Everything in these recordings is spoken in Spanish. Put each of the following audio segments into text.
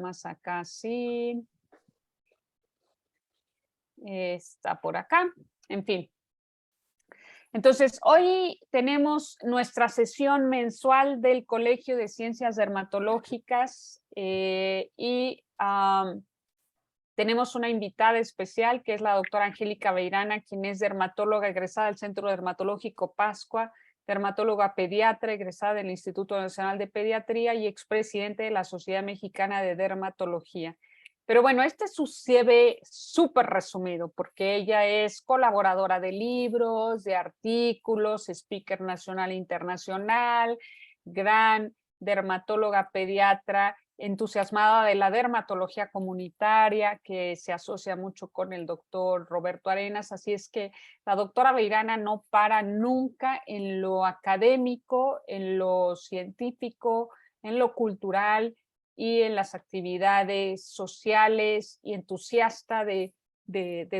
Más acá sí. Está por acá. En fin. Entonces, hoy tenemos nuestra sesión mensual del Colegio de Ciencias Dermatológicas tenemos una invitada especial que es la doctora Angélica Beirana, quien es dermatóloga egresada del Centro Dermatológico Pascua, dermatóloga pediatra egresada del Instituto Nacional de Pediatría y expresidente de la Sociedad Mexicana de Dermatología. Pero bueno, este es su CV súper resumido, porque ella es colaboradora de libros, de artículos, speaker nacional e internacional, gran dermatóloga pediatra, entusiasmada de la dermatología comunitaria, que se asocia mucho con el doctor Roberto Arenas. Así es que la doctora Beirana no para nunca en lo académico, en lo científico, en lo cultural y en las actividades sociales, y entusiasta de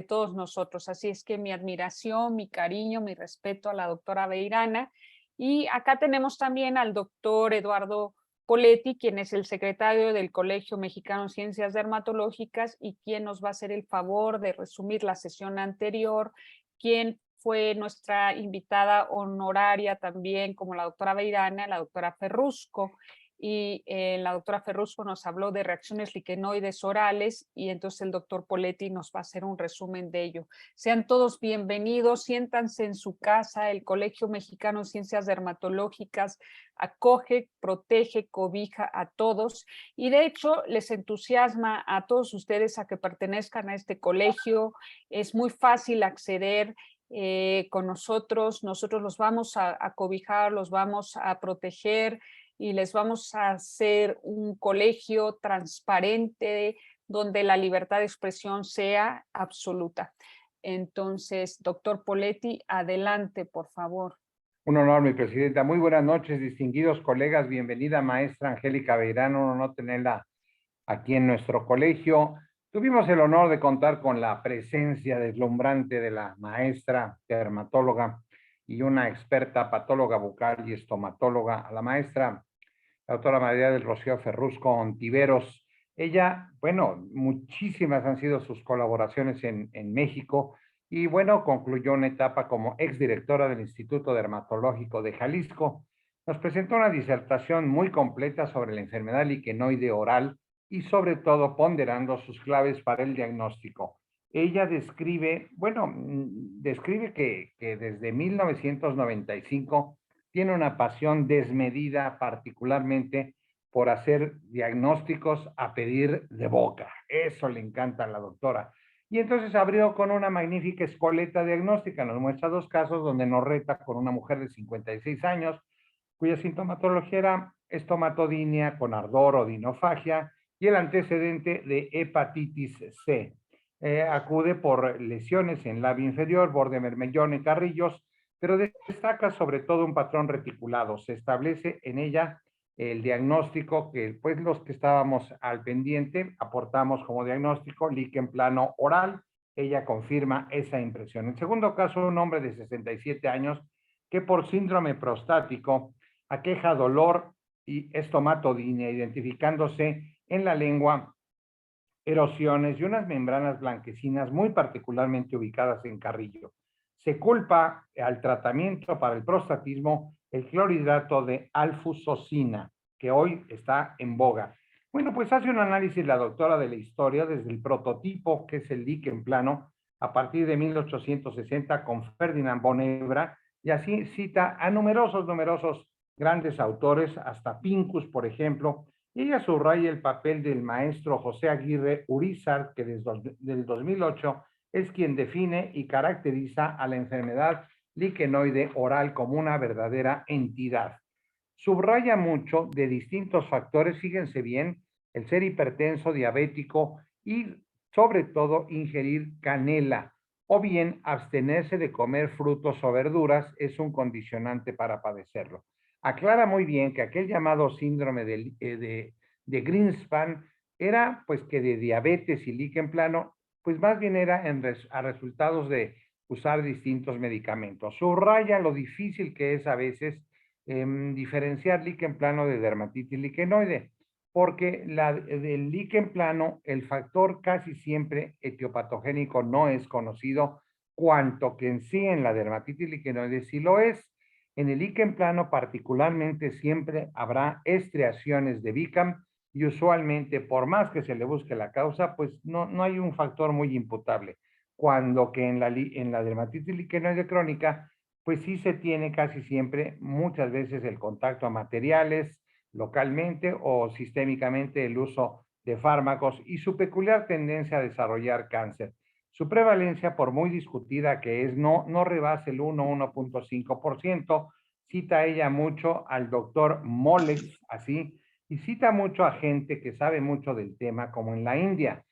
todos nosotros. Así es que mi admiración, mi cariño, mi respeto a la doctora Beirana. Y acá tenemos también al doctor Eduardo Poletti, quien es el secretario del Colegio Mexicano de Ciencias Dermatológicas y quien nos va a hacer el favor de resumir la sesión anterior, quien fue nuestra invitada honoraria también, como la doctora Beirana, la doctora Ferrusco. Y la doctora Ferrusco nos habló de reacciones liquenoides orales, y entonces el doctor Poletti nos va a hacer un resumen de ello. Sean todos bienvenidos, siéntanse en su casa. El Colegio Mexicano de Ciencias Dermatológicas acoge, protege, cobija a todos, y de hecho les entusiasma a todos ustedes a que pertenezcan a este colegio. Es muy fácil acceder con nosotros los vamos a cobijar, los vamos a proteger y les vamos a hacer un colegio transparente donde la libertad de expresión sea absoluta. Entonces, doctor Poletti, adelante, por favor. Un honor, mi presidenta. Muy buenas noches, distinguidos colegas. Bienvenida, maestra Angélica Beirano. Un honor tenerla aquí en nuestro colegio. Tuvimos el honor de contar con la presencia deslumbrante de la maestra dermatóloga y una experta patóloga bucal y estomatóloga, la maestra la doctora María del Rocío Ferrusco Ontiveros. Ella, bueno, muchísimas han sido sus colaboraciones en México y bueno, concluyó una etapa como exdirectora del Instituto Dermatológico de Jalisco. Nos presentó una disertación muy completa sobre la enfermedad liquenoide oral y sobre todo ponderando sus claves para el diagnóstico. Ella describe, bueno, describe que desde 1995 tiene una pasión desmedida, particularmente por hacer diagnósticos a pedir de boca. Eso le encanta a la doctora. Y entonces abrió con una magnífica escoleta diagnóstica. Nos muestra dos casos donde nos reta con una mujer de 56 años, cuya sintomatología era estomatodinia con ardor o dinofagia y el antecedente de hepatitis C. Acude por lesiones en labio inferior, borde mermellón y carrillos, pero destaca sobre todo un patrón reticulado. Se establece en ella el diagnóstico que pues los que estábamos al pendiente aportamos como diagnóstico líquen plano oral. Ella confirma esa impresión. En segundo caso, un hombre de 67 años que por síndrome prostático aqueja dolor y estomatodinia, identificándose en la lengua erosiones y unas membranas blanquecinas muy particularmente ubicadas en carrillo. Se culpa al tratamiento para el prostatismo el clorhidrato de alfusocina, que hoy está en boga. Bueno, pues hace un análisis la doctora de la historia desde el prototipo, que es el líquen plano, a partir de 1860 con Ferdinand von Ebra, y así cita a numerosos grandes autores, hasta Pincus, por ejemplo, y ella subraya el papel del maestro José Aguirre Urízar, que desde el 2008 es quien define y caracteriza a la enfermedad liquenoide oral como una verdadera entidad. Subraya mucho de distintos factores, fíjense bien, el ser hipertenso, diabético y sobre todo ingerir canela o bien abstenerse de comer frutos o verduras es un condicionante para padecerlo. Aclara muy bien que aquel llamado síndrome de Greenspan era pues que de diabetes y líquen plano, pues más bien era a resultados de usar distintos medicamentos. Subraya lo difícil que es a veces diferenciar líquen plano de dermatitis liquenoide. porque del líquen plano, el factor casi siempre etiopatogénico no es conocido, cuanto que en sí en la dermatitis liquenoide sí lo es. En el líquen plano particularmente siempre habrá estriaciones de Bicam y usualmente por más que se le busque la causa, pues no hay un factor muy imputable. Cuando que en la dermatitis liquenoide crónica, pues sí se tiene casi siempre, muchas veces el contacto a materiales, localmente o sistémicamente el uso de fármacos y su peculiar tendencia a desarrollar cáncer. Su prevalencia, por muy discutida que es, no rebasa el 1.5%. Cita ella mucho al doctor Molex, así, y cita mucho a gente que sabe mucho del tema, como en la India.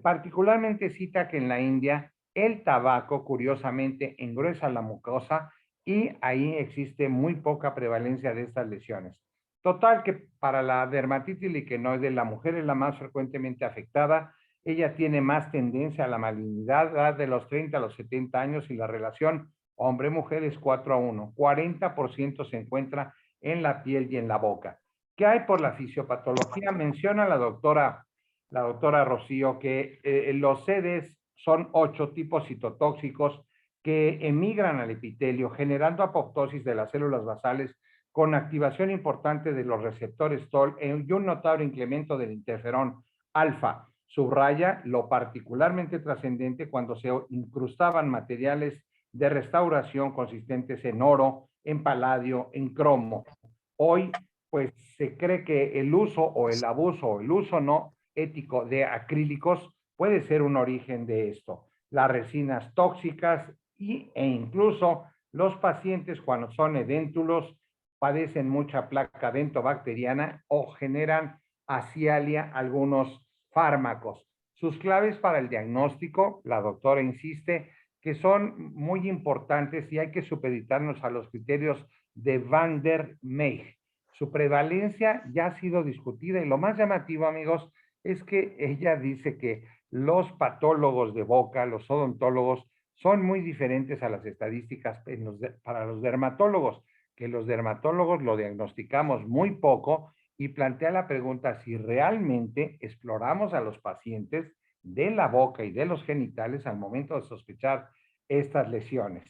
Particularmente cita que en la India el tabaco, curiosamente, engruesa la mucosa y ahí existe muy poca prevalencia de estas lesiones. Total que para la dermatitis liquenoide la mujer es la más frecuentemente afectada. Ella tiene más tendencia a la malignidad de los 30 a los 70 años y la relación hombre-mujer es 4:1. 40% se encuentra en la piel y en la boca. ¿Qué hay por la fisiopatología? Menciona la doctora Rocío, que los sedes son 8 tipos citotóxicos que emigran al epitelio, generando apoptosis de las células basales con activación importante de los receptores TOL y un notable incremento del interferón alfa. Subraya lo particularmente trascendente cuando se incrustaban materiales de restauración consistentes en oro, en paladio, en cromo. Hoy, pues se cree que el uso o el abuso o el uso no ético de acrílicos puede ser un origen de esto. Las resinas tóxicas e incluso los pacientes cuando son edéntulos padecen mucha placa dentobacteriana o generan asialia algunos fármacos. Sus claves para el diagnóstico, la doctora insiste, que son muy importantes y hay que supeditarnos a los criterios de Van der Meij. Su prevalencia ya ha sido discutida y lo más llamativo, amigos, es que ella dice que los patólogos de boca, los odontólogos, son muy diferentes a las estadísticas para los dermatólogos, que los dermatólogos lo diagnosticamos muy poco y plantea la pregunta si realmente exploramos a los pacientes de la boca y de los genitales al momento de sospechar estas lesiones.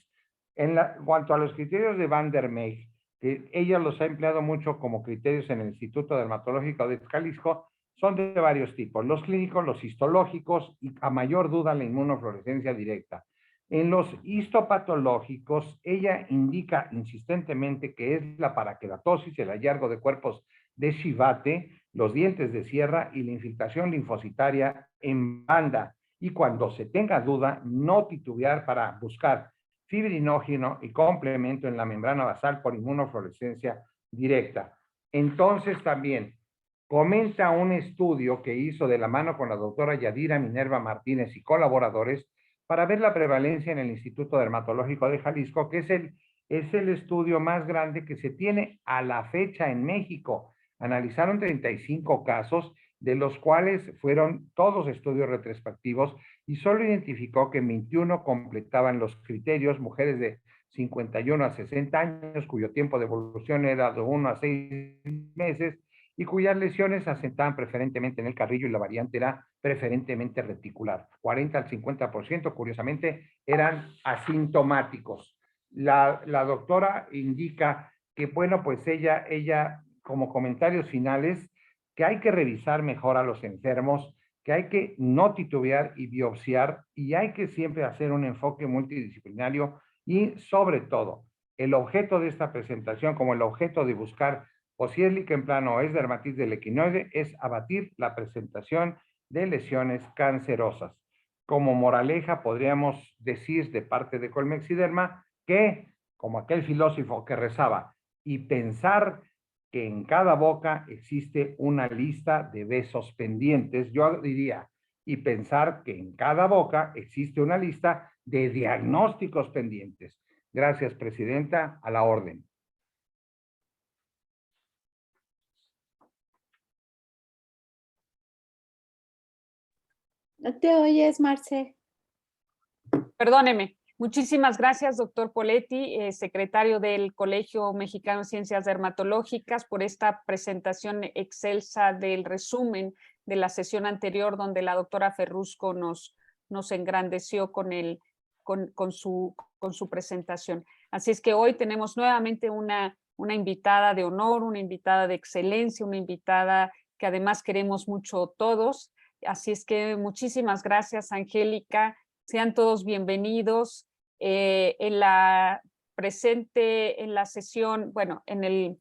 Cuanto a los criterios de Van der Meij, que ella los ha empleado mucho como criterios en el Instituto Dermatológico de Jalisco, son de varios tipos, los clínicos, los histológicos y a mayor duda la inmunofluorescencia directa. En los histopatológicos, ella indica insistentemente que es la paraqueratosis, el hallazgo de cuerpos de Shivate, los dientes de sierra y la infiltración linfocitaria en banda. Y cuando se tenga duda, no titubear para buscar fibrinógeno y complemento en la membrana basal por inmunofluorescencia directa. Entonces también comenta un estudio que hizo de la mano con la doctora Yadira Minerva Martínez y colaboradores para ver la prevalencia en el Instituto Dermatológico de Jalisco, que es el estudio más grande que se tiene a la fecha en México. Analizaron 35 casos, de los cuales fueron todos estudios retrospectivos y solo identificó que 21 completaban los criterios, mujeres de 51 a 60 años, cuyo tiempo de evolución era de 1 a 6 meses y cuyas lesiones se asentaban preferentemente en el carrillo y la variante era preferentemente reticular. 40 al 50%, curiosamente, eran asintomáticos. La doctora indica que, bueno, pues ella, como comentarios finales, que hay que revisar mejor a los enfermos, que hay que no titubear y biopsiar, y hay que siempre hacer un enfoque multidisciplinario y, sobre todo, el objeto de esta presentación, como el objeto de buscar o si es líquen plano o es dermatitis del equinoide, es abatir la presentación de lesiones cancerosas. Como moraleja, podríamos decir de parte de Colmexiderma que, como aquel filósofo que rezaba, y pensar que en cada boca existe una lista de besos pendientes, yo diría, y pensar que en cada boca existe una lista de diagnósticos pendientes. Gracias, Presidenta, a la orden. No te oyes, Marce. Perdóneme. Muchísimas gracias, doctor Poletti, secretario del Colegio Mexicano de Ciencias Dermatológicas, por esta presentación excelsa del resumen de la sesión anterior, donde la doctora Ferrusco nos engrandeció con su presentación. Así es que hoy tenemos nuevamente una invitada de honor, una invitada de excelencia, una invitada que además queremos mucho todos. Así es que muchísimas gracias, Angélica. Sean todos bienvenidos. En la sesión, bueno, en el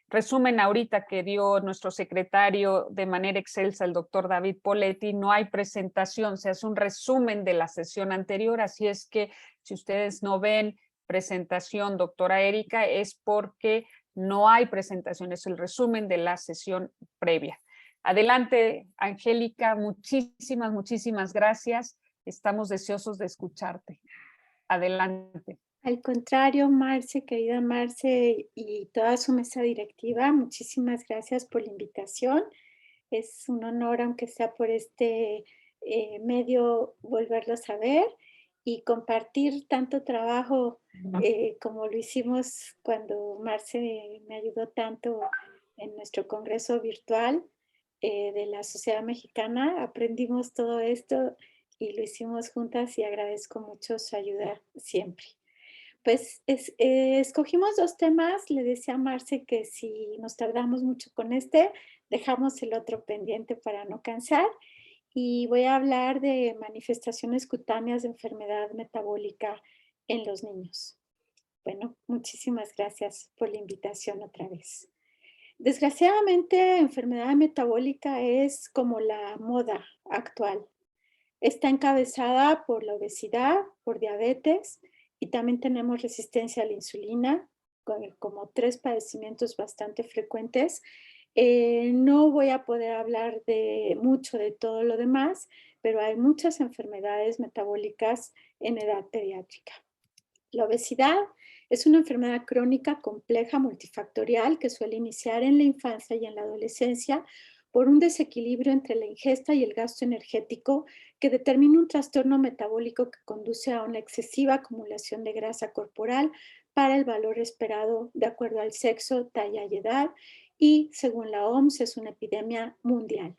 resumen ahorita que dio nuestro secretario de manera excelsa, el doctor David Poletti, no hay presentación, se hace un resumen de la sesión anterior, así es que si ustedes no ven presentación, doctora Erika, es porque no hay presentación, es el resumen de la sesión previa. Adelante, Angélica, muchísimas gracias. Estamos deseosos de escucharte. Adelante. Al contrario, Marce, querida Marce y toda su mesa directiva, muchísimas gracias por la invitación. Es un honor, aunque sea por este medio, volverlos a ver y compartir tanto trabajo como lo hicimos cuando Marce me ayudó tanto en nuestro congreso virtual de la Sociedad Mexicana. Aprendimos todo esto y lo hicimos juntas y agradezco mucho su ayuda siempre. Pues escogimos 2 temas. Le decía a Marce que si nos tardamos mucho con dejamos el otro pendiente para no cansar. Y voy a hablar de manifestaciones cutáneas de enfermedad metabólica en los niños. Bueno, muchísimas gracias por la invitación otra vez. Desgraciadamente, enfermedad metabólica es como la moda actual. Está encabezada por la obesidad, por diabetes y también tenemos resistencia a la insulina, como 3 padecimientos bastante frecuentes. No voy a poder hablar mucho de todo lo demás, pero hay muchas enfermedades metabólicas en edad pediátrica. La obesidad es una enfermedad crónica compleja multifactorial que suele iniciar en la infancia y en la adolescencia por un desequilibrio entre la ingesta y el gasto energético que determina un trastorno metabólico que conduce a una excesiva acumulación de grasa corporal para el valor esperado de acuerdo al sexo, talla y edad, y según la OMS es una epidemia mundial.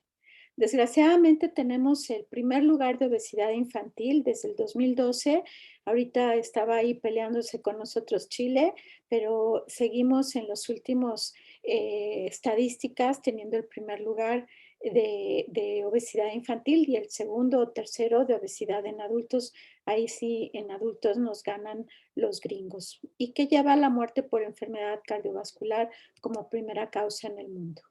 Desgraciadamente tenemos el primer lugar de obesidad infantil desde el 2012. Ahorita estaba ahí peleándose con nosotros Chile, pero seguimos en los últimos estadísticas teniendo el primer lugar de obesidad infantil y el segundo o tercero de obesidad en adultos. Ahí sí, en adultos nos ganan los gringos. ¿Y qué lleva a la muerte por enfermedad cardiovascular como primera causa en el mundo?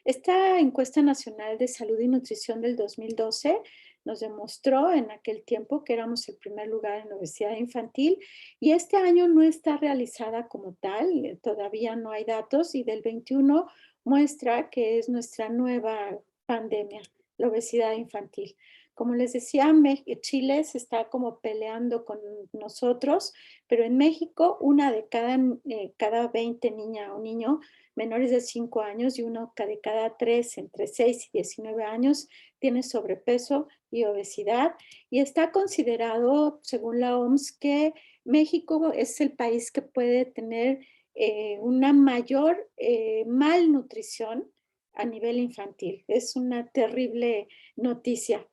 Esta encuesta nacional de salud y nutrición del 2012 nos demostró en aquel tiempo que éramos el primer lugar en obesidad infantil y este año no está realizada como tal, todavía no hay datos y del 21 muestra que es nuestra nueva pandemia, la obesidad infantil. Como les decía, Chile se está como peleando con nosotros, pero en México una de cada 20 niña o niño menores de 5 años y uno de cada 3 entre 6 y 19 años tiene sobrepeso y obesidad y está considerado, según la OMS, que México es el país que puede tener una mayor malnutrición a nivel infantil. Es una terrible noticia.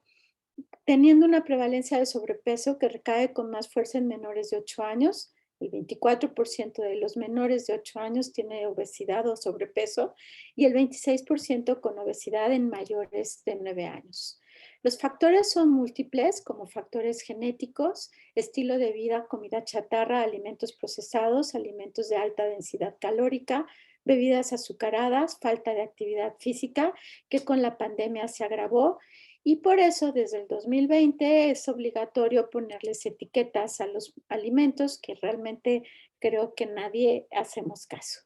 Teniendo una prevalencia de sobrepeso que recae con más fuerza en menores de 8 años, el 24% de los menores de 8 años tiene obesidad o sobrepeso y el 26% con obesidad en mayores de 9 años. Los factores son múltiples, como factores genéticos, estilo de vida, comida chatarra, alimentos procesados, alimentos de alta densidad calórica, bebidas azucaradas, falta de actividad física, que con la pandemia se agravó. Y por eso desde el 2020 es obligatorio ponerles etiquetas a los alimentos que realmente creo que nadie hacemos caso.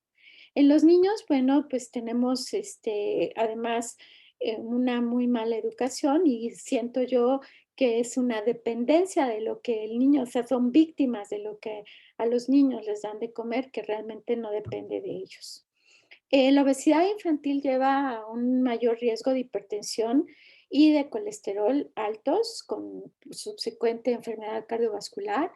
En los niños, bueno, pues tenemos además una muy mala educación y siento yo que es una dependencia de lo que el niño, o sea, son víctimas de lo que a los niños les dan de comer que realmente no depende de ellos. La obesidad infantil lleva a un mayor riesgo de hipertensión y de colesterol altos con subsecuente enfermedad cardiovascular,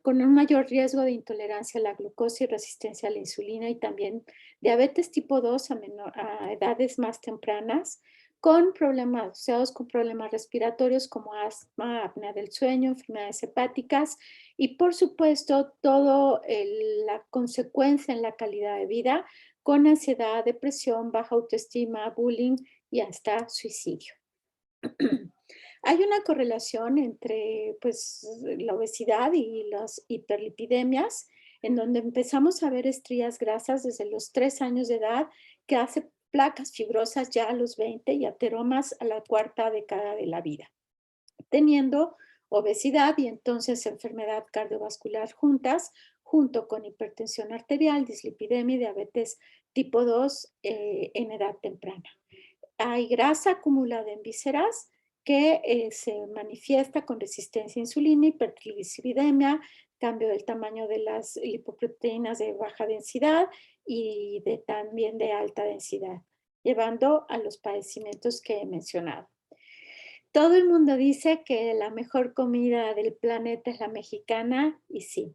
con un mayor riesgo de intolerancia a la glucosa y resistencia a la insulina, y también diabetes tipo 2 a edades más tempranas, con problemas asociados con problemas respiratorios como asma, apnea del sueño, enfermedades hepáticas y por supuesto todo la consecuencia en la calidad de vida con ansiedad, depresión, baja autoestima, bullying y hasta suicidio. Hay una correlación entre pues, la obesidad y las hiperlipidemias, en donde empezamos a ver estrías grasas desde los 3 años de edad, que hace placas fibrosas ya a los 20 y ateromas a la cuarta década de la vida, teniendo obesidad y entonces enfermedad cardiovascular juntas, junto con hipertensión arterial, dislipidemia y diabetes tipo 2 en edad temprana. Hay grasa acumulada en vísceras que se manifiesta con resistencia a insulina, hipertrigliceridemia, cambio del tamaño de las lipoproteínas de baja densidad y también de alta densidad, llevando a los padecimientos que he mencionado. Todo el mundo dice que la mejor comida del planeta es la mexicana y sí,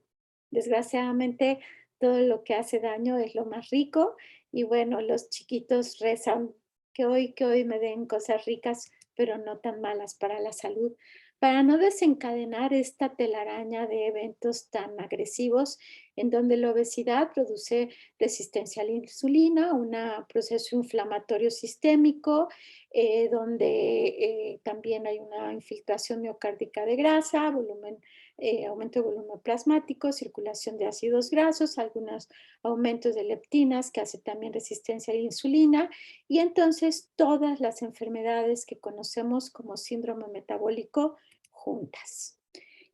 desgraciadamente todo lo que hace daño es lo más rico y bueno, los chiquitos rezan que hoy me den cosas ricas, pero no tan malas para la salud, para no desencadenar esta telaraña de eventos tan agresivos en donde la obesidad produce resistencia a la insulina, un proceso inflamatorio sistémico, donde también hay una infiltración miocárdica de grasa, aumento de volumen plasmático, circulación de ácidos grasos, algunos aumentos de leptinas que hace también resistencia a la insulina y entonces todas las enfermedades que conocemos como síndrome metabólico juntas.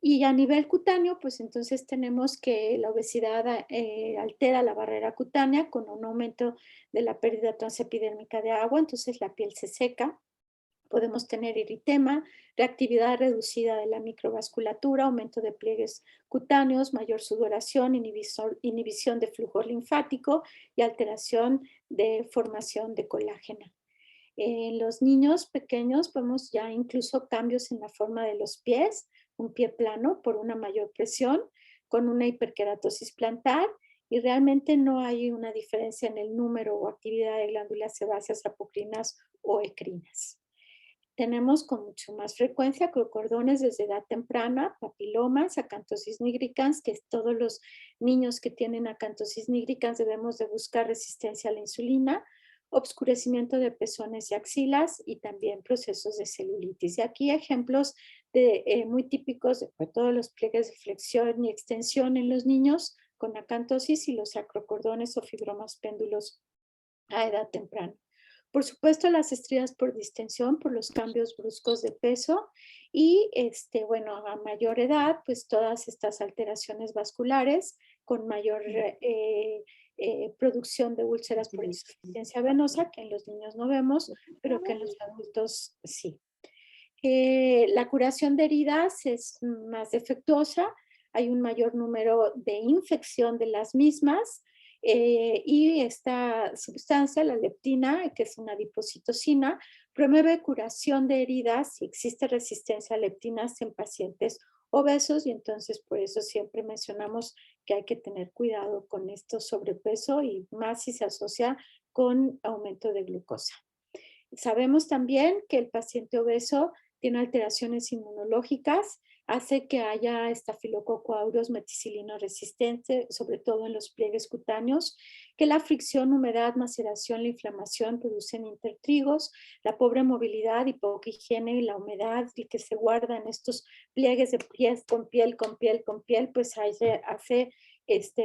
Y a nivel cutáneo, pues entonces tenemos que la obesidad altera la barrera cutánea con un aumento de la pérdida transepidérmica de agua, entonces la piel se seca. Podemos tener eritema, reactividad reducida de la microvasculatura, aumento de pliegues cutáneos, mayor sudoración, inhibición de flujo linfático y alteración de formación de colágeno. En los niños pequeños vemos ya incluso cambios en la forma de los pies, un pie plano por una mayor presión, con una hiperkeratosis plantar y realmente no hay una diferencia en el número o actividad de glándulas sebáceas, apocrinas o ecrinas. Tenemos con mucho más frecuencia crocordones desde edad temprana, papilomas, acantosis nigricans, que todos los niños que tienen acantosis nigricans debemos de buscar resistencia a la insulina, obscurecimiento de pezones y axilas y también procesos de celulitis. Y aquí ejemplos muy típicos de todos los pliegues de flexión y extensión en los niños con acantosis y los acrocordones o fibromas péndulos a edad temprana. Por supuesto, las estrías por distensión, por los cambios bruscos de peso y, bueno, a mayor edad, pues todas estas alteraciones vasculares con mayor producción de úlceras por insuficiencia venosa, que en los niños no vemos, pero que en los adultos sí. La curación de heridas es más defectuosa, hay un mayor número de infección de las mismas, y esta sustancia, la leptina, que es una adipocitosina, promueve curación de heridas si existe resistencia a leptinas en pacientes obesos y entonces por eso siempre mencionamos que hay que tener cuidado con esto sobrepeso y más si se asocia con aumento de glucosa. Sabemos también que el paciente obeso tiene alteraciones inmunológicas, hace que haya estafilococo aureus meticilino resistente, sobre todo en los pliegues cutáneos, que la fricción, humedad, maceración, la inflamación producen intertrigos, la pobre movilidad y poca higiene y la humedad que se guarda en estos pliegues de pies con piel, con piel, con piel, pues hace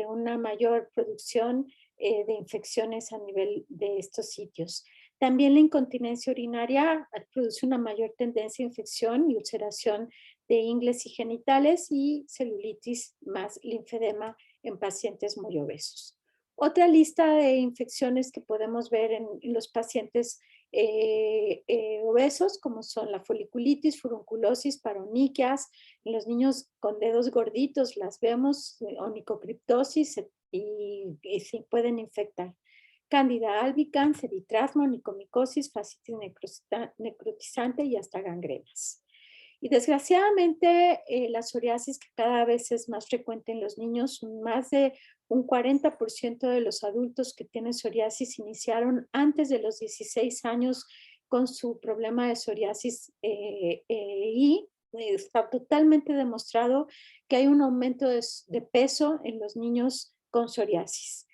una mayor producción de infecciones a nivel de estos sitios. También la incontinencia urinaria produce una mayor tendencia a infección y ulceración de ingles y genitales y celulitis más linfedema en pacientes muy obesos. Otra lista de infecciones que podemos ver en los pacientes obesos, como son la foliculitis, furunculosis, paroniquias, en los niños con dedos gorditos las vemos, onicocriptosis y sí pueden infectar. Cándida albicans, eritrasmo, onicomicosis, fascitis necrotizante y hasta gangrenas. Y desgraciadamente la psoriasis, que cada vez es más frecuente en los niños, más de un 40% de los adultos que tienen psoriasis iniciaron antes de los 16 años con su problema de psoriasis y está totalmente demostrado que hay un aumento de peso en los niños con psoriasis.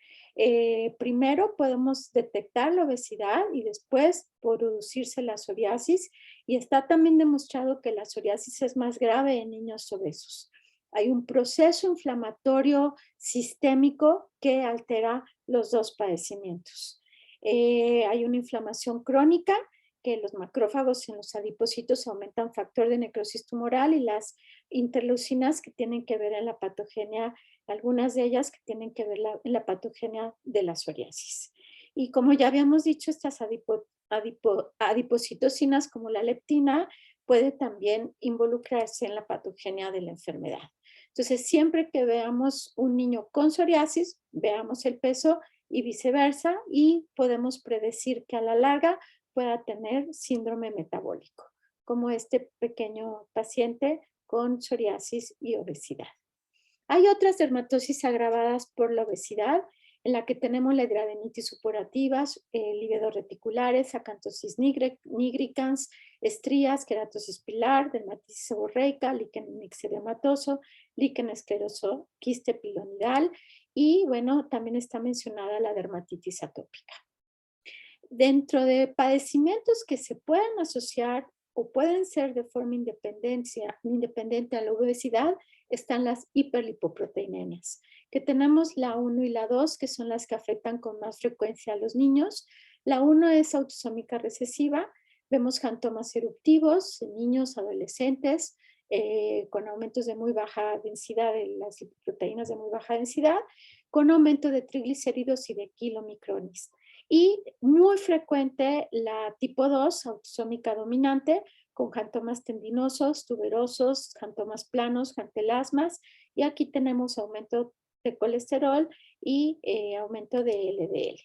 Primero podemos detectar la obesidad y después producirse la psoriasis, y está también demostrado que la psoriasis es más grave en niños obesos. Hay un proceso inflamatorio sistémico que altera los dos padecimientos. Hay una inflamación crónica, que los macrófagos en los adipocitos aumentan factor de necrosis tumoral, y las interleucinas que tienen que ver en la patogenia, algunas de ellas que tienen que ver en la patogenia de la psoriasis. Y como ya habíamos dicho, estas adipocitocinas como la leptina puede también involucrarse en la patogenia de la enfermedad. Entonces, siempre que veamos un niño con psoriasis, veamos el peso y viceversa, y podemos predecir que a la larga pueda tener síndrome metabólico, como este pequeño paciente con psoriasis y obesidad. Hay otras dermatosis agravadas por la obesidad, en la que tenemos la hidradenitis supurativa, lívidos reticulares, acantosis nigricans, estrías, queratosis pilar, dermatitis seborreica, líquen mixedematoso, líquen escleroso, quiste pilonidal, y bueno, también está mencionada la dermatitis atópica. Dentro de padecimientos que se pueden asociar o pueden ser de forma independiente a la obesidad, están las hiperlipoproteinemias, que tenemos la 1 y la 2, que son las que afectan con más frecuencia a los niños. La 1 es autosómica recesiva, vemos jantomas eruptivos en niños, adolescentes, con aumentos de muy baja densidad de las lipoproteínas de muy baja densidad, con aumento de triglicéridos y de kilomicrones. Y muy frecuente la tipo 2, autosómica dominante, con jantomas tendinosos, tuberosos, jantomas planos, jantelasmas, y aquí tenemos aumento de colesterol y aumento de LDL.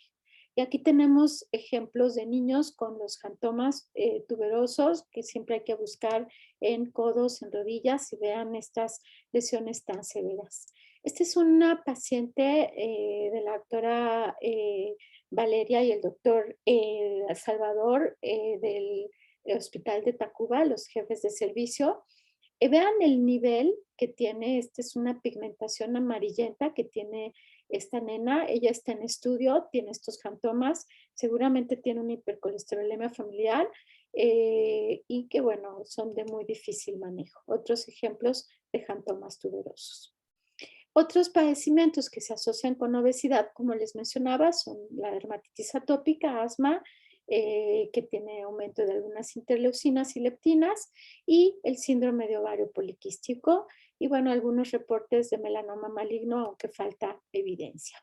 Y aquí tenemos ejemplos de niños con los jantomas tuberosos, que siempre hay que buscar en codos, en rodillas, y vean estas lesiones tan severas. Esta es una paciente de la doctora Valeria y el doctor Salvador del Hospital de Tacuba, los jefes de servicio. Vean el nivel que tiene, esta es una pigmentación amarillenta que tiene esta nena, ella está en estudio, tiene estos jantomas, seguramente tiene una hipercolesterolemia familiar y que bueno, son de muy difícil manejo. Otros ejemplos de jantomas tuberosos. Otros padecimientos que se asocian con obesidad, como les mencionaba, son la dermatitis atópica, asma, que tiene aumento de algunas interleucinas y leptinas, y el síndrome de ovario poliquístico, y bueno, algunos reportes de melanoma maligno, aunque falta evidencia.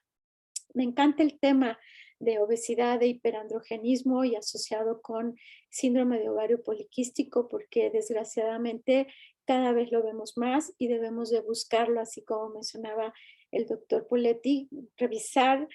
Me encanta el tema de obesidad, de hiperandrogenismo y asociado con síndrome de ovario poliquístico, porque desgraciadamente cada vez lo vemos más y debemos de buscarlo, así como mencionaba el doctor Poletti, revisar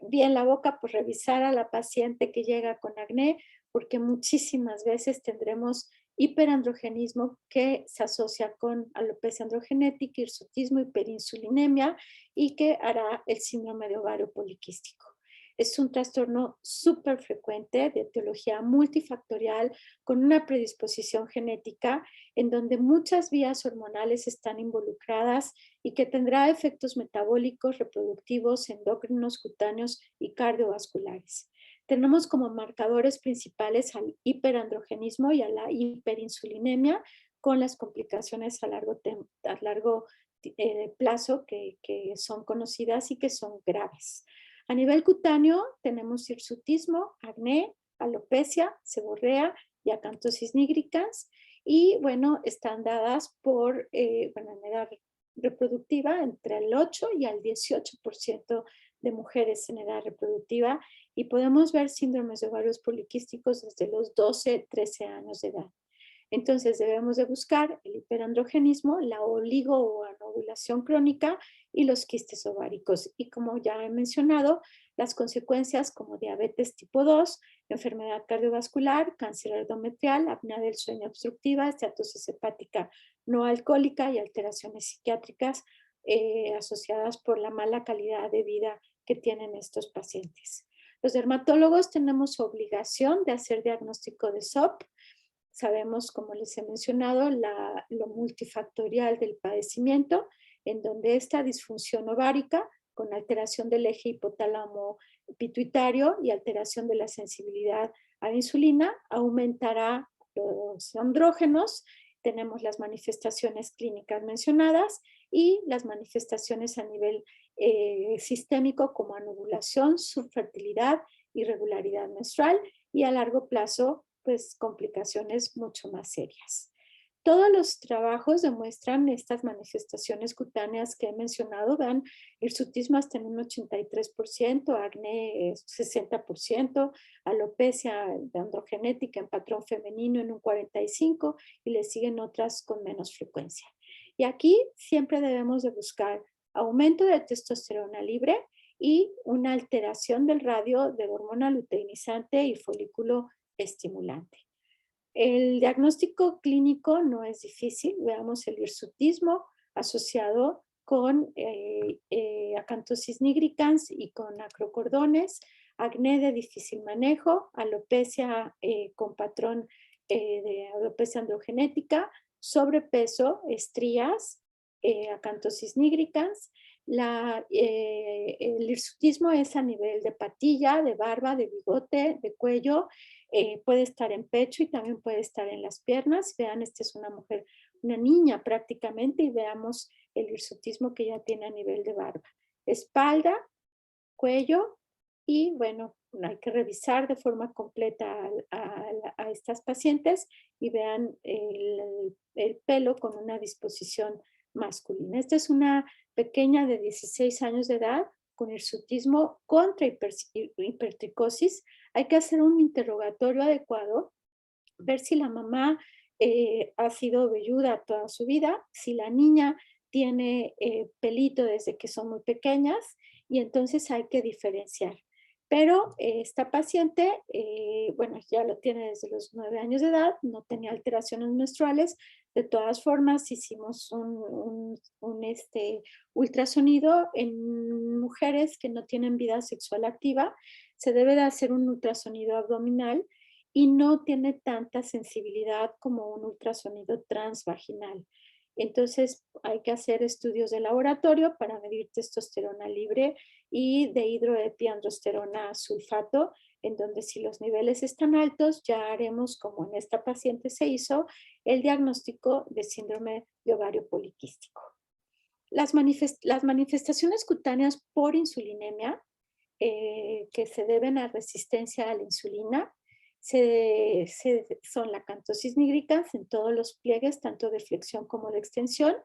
bien la boca, pues revisar a la paciente que llega con acné, porque muchísimas veces tendremos hiperandrogenismo que se asocia con alopecia androgenética, hirsutismo, hiperinsulinemia, y que hará el síndrome de ovario poliquístico. Es un trastorno súper frecuente de etiología multifactorial con una predisposición genética en donde muchas vías hormonales están involucradas y que tendrá efectos metabólicos, reproductivos, endocrinos, cutáneos y cardiovasculares. Tenemos como marcadores principales al hiperandrogenismo y a la hiperinsulinemia, con las complicaciones a largo plazo que son conocidas y que son graves. A nivel cutáneo tenemos hirsutismo, acné, alopecia, seborrea y acantosis nigricans, y bueno, están dadas por en edad reproductiva entre el 8 y el 18% de mujeres en edad reproductiva, y podemos ver síndromes de ovarios poliquísticos desde los 12, 13 años de edad. Entonces debemos de buscar el hiperandrogenismo, la oligo o anovulación crónica y los quistes ováricos. Y como ya he mencionado, las consecuencias como diabetes tipo 2, enfermedad cardiovascular, cáncer endometrial, apnea del sueño obstructiva, esteatosis hepática no alcohólica y alteraciones psiquiátricas asociadas por la mala calidad de vida que tienen estos pacientes. Los dermatólogos tenemos obligación de hacer diagnóstico de SOP. Sabemos, como les he mencionado, lo multifactorial del padecimiento, en donde esta disfunción ovárica con alteración del eje hipotálamo pituitario y alteración de la sensibilidad a la insulina aumentará los andrógenos. Tenemos las manifestaciones clínicas mencionadas y las manifestaciones a nivel sistémico como anovulación, subfertilidad, irregularidad menstrual y a largo plazo pues complicaciones mucho más serias. Todos los trabajos demuestran estas manifestaciones cutáneas que he mencionado. Vean, hirsutismo hasta en un 83%, acné 60%, alopecia androgenética en patrón femenino en un 45% y le siguen otras con menos frecuencia. Y aquí siempre debemos de buscar aumento de testosterona libre y una alteración del radio de hormona luteinizante y folículo estimulante. El diagnóstico clínico no es difícil. Veamos el hirsutismo asociado con acanthosis nigricans y con acrocordones, acné de difícil manejo, alopecia con patrón de alopecia androgenética, sobrepeso, estrías, acanthosis nigricans. El hirsutismo es a nivel de patilla, de barba, de bigote, de cuello, puede estar en pecho y también puede estar en las piernas. Vean, esta es una mujer, una niña prácticamente, y veamos el hirsutismo que ya tiene a nivel de barba. Espalda, cuello y bueno, hay que revisar de forma completa a estas pacientes y vean el pelo con una disposición masculina. Esta es una pequeña de 16 años de edad con hirsutismo contra hipertricosis. Hay que hacer un interrogatorio adecuado, ver si la mamá ha sido velluda toda su vida, si la niña tiene pelito desde que son muy pequeñas y entonces hay que diferenciar. Pero esta paciente, bueno, ya lo tiene desde los 9 años de edad, no tenía alteraciones menstruales. De todas formas, hicimos un ultrasonido en mujeres que no tienen vida sexual activa. Se debe de hacer un ultrasonido abdominal y no tiene tanta sensibilidad como un ultrasonido transvaginal. Entonces hay que hacer estudios de laboratorio para medir testosterona libre y de hidroepiandrosterona sulfato, en donde si los niveles están altos ya haremos, como en esta paciente se hizo, el diagnóstico de síndrome de ovario poliquístico. Las manifestaciones cutáneas por insulinemia que se deben a resistencia a la insulina son la acanthosis nigricans en todos los pliegues, tanto de flexión como de extensión,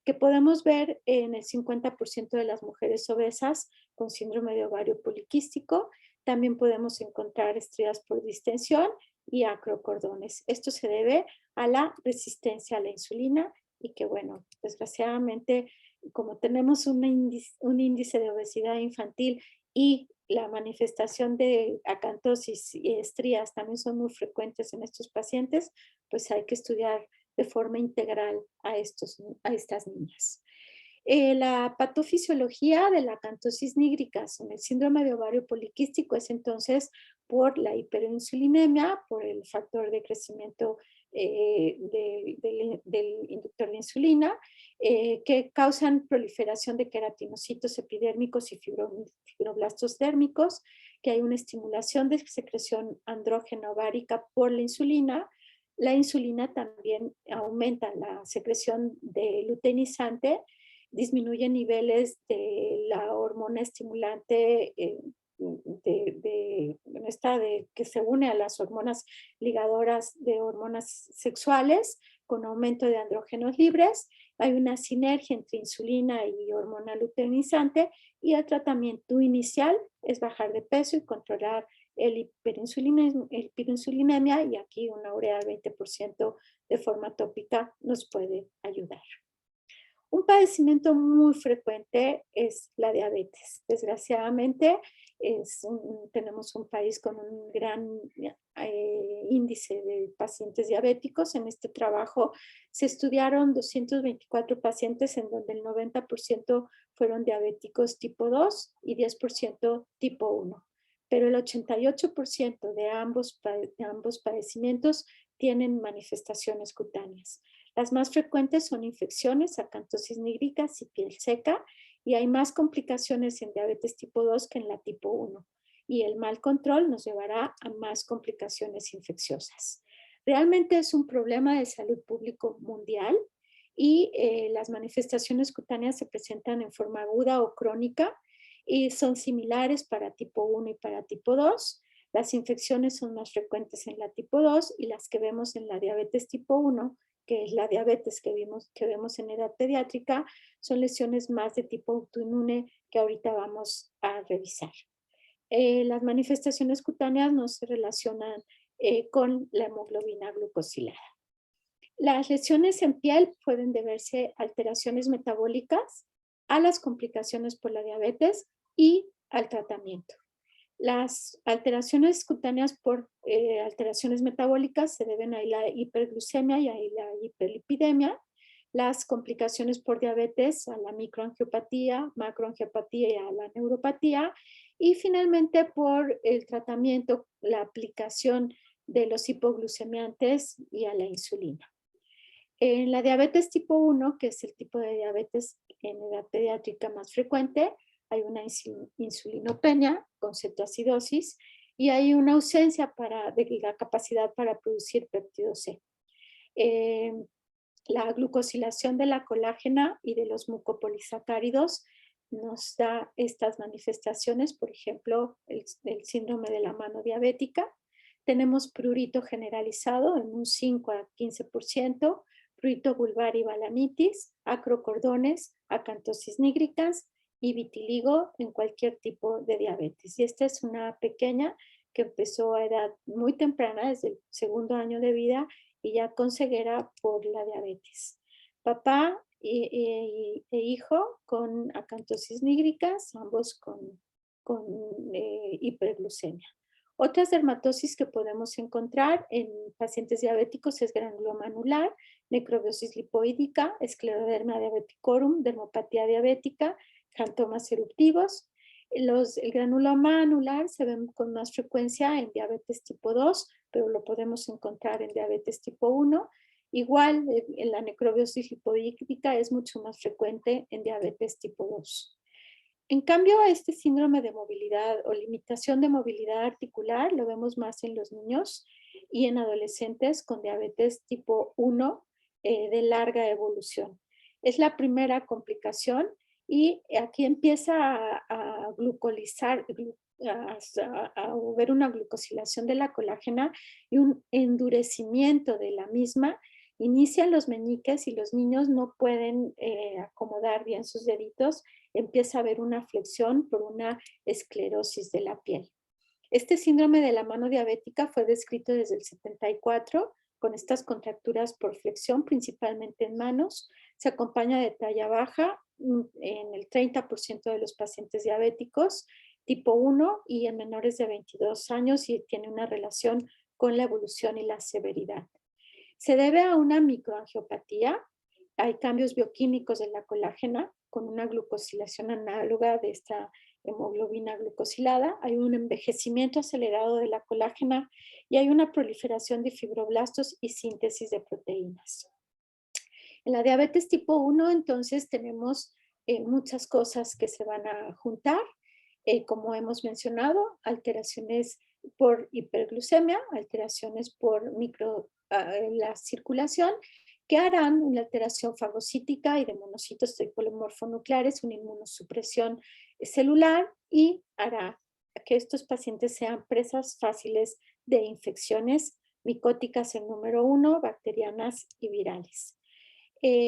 que podemos ver en el 50% de las mujeres obesas con síndrome de ovario poliquístico. También podemos encontrar estrías por distensión y acrocordones. Esto se debe a la resistencia a la insulina y que, bueno, desgraciadamente, como tenemos un índice de obesidad infantil y la manifestación de acanthosis y estrías también son muy frecuentes en estos pacientes, pues hay que estudiar de forma integral a estas niñas. La patofisiología de la acanthosis nigricans en el síndrome de ovario poliquístico es entonces por la hiperinsulinemia, por el factor de crecimiento del inductor de insulina, que causan proliferación de queratinocitos epidérmicos y fibroblastos dérmicos, que hay una estimulación de secreción andrógena ovárica por la insulina. La insulina también aumenta la secreción de luteinizante, disminuye niveles de la hormona estimulante que se une a las hormonas ligadoras de hormonas sexuales con aumento de andrógenos libres. Hay una sinergia entre insulina y hormona luteinizante y el tratamiento inicial es bajar de peso y controlar el hiperinsulinemia y aquí una urea de 20% de forma tópica nos puede ayudar. Un padecimiento muy frecuente es la diabetes. Desgraciadamente, tenemos un país con un gran índice de pacientes diabéticos. En este trabajo se estudiaron 224 pacientes en donde el 90% fueron diabéticos tipo 2 y 10% tipo 1. Pero el 88% de ambos padecimientos tienen manifestaciones cutáneas. Las más frecuentes son infecciones, acantosis nigricans y piel seca, y hay más complicaciones en diabetes tipo 2 que en la tipo 1. Y el mal control nos llevará a más complicaciones infecciosas. Realmente es un problema de salud público mundial y las manifestaciones cutáneas se presentan en forma aguda o crónica y son similares para tipo 1 y para tipo 2. Las infecciones son más frecuentes en la tipo 2 y las que vemos en la diabetes tipo 1, que es la diabetes que vemos en edad pediátrica, son lesiones más de tipo autoinmune que ahorita vamos a revisar. Las manifestaciones cutáneas no se relacionan con la hemoglobina glucosilada. Las lesiones en piel pueden deberse a alteraciones metabólicas, a las complicaciones por la diabetes y al tratamiento. Las alteraciones cutáneas por alteraciones metabólicas se deben a la hiperglucemia y a la hiperlipidemia. Las complicaciones por diabetes a la microangiopatía, macroangiopatía y a la neuropatía. Y finalmente por el tratamiento, la aplicación de los hipoglucemiantes y a la insulina. En la diabetes tipo 1, que es el tipo de diabetes en edad pediátrica más frecuente, hay una insulinopenia con cetoacidosis y hay una ausencia de la capacidad para producir péptido C. La glucosilación de la colágena y de los mucopolisacáridos nos da estas manifestaciones, por ejemplo, el síndrome de la mano diabética. Tenemos prurito generalizado en un 5 a 15%, prurito vulvar y balanitis, acrocordones, acantosis nigricans y vitiligo en cualquier tipo de diabetes. Y esta es una pequeña que empezó a edad muy temprana, desde el segundo año de vida, y ya con ceguera por la diabetes. Papá e hijo con acantosis nigricans, ambos con hiperglucemia. Otras dermatosis que podemos encontrar en pacientes diabéticos es granuloma anular, necrobiosis lipoídica, escleroderma diabeticorum, dermopatía diabética, xantomas eruptivos. El granuloma anular se ven con más frecuencia en diabetes tipo 2, pero lo podemos encontrar en diabetes tipo 1. Igual, en la necrobiosis lipoídica es mucho más frecuente en diabetes tipo 2. En cambio, este síndrome de movilidad o limitación de movilidad articular lo vemos más en los niños y en adolescentes con diabetes tipo 1 de larga evolución. Es la primera complicación y aquí empieza a glucolizar, a ver una glucosilación de la colágena y un endurecimiento de la misma. Inician los meñiques y los niños no pueden acomodar bien sus deditos. Empieza a haber una flexión por una esclerosis de la piel. Este síndrome de la mano diabética fue descrito desde el 74 con estas contracturas por flexión, principalmente en manos. Se acompaña de talla baja en el 30% de los pacientes diabéticos tipo 1 y en menores de 22 años y tiene una relación con la evolución y la severidad. Se debe a una microangiopatía. Hay cambios bioquímicos de la colágena con una glucosilación análoga de esta hemoglobina glucosilada. Hay un envejecimiento acelerado de la colágena y hay una proliferación de fibroblastos y síntesis de proteínas. En la diabetes tipo 1, entonces, tenemos muchas cosas que se van a juntar. Como hemos mencionado, alteraciones por hiperglucemia, alteraciones por la circulación, que harán una alteración fagocítica y de monocitos polymorfonucleares, una inmunosupresión celular y hará que estos pacientes sean presas fáciles de infecciones micóticas en número 1, bacterianas y virales.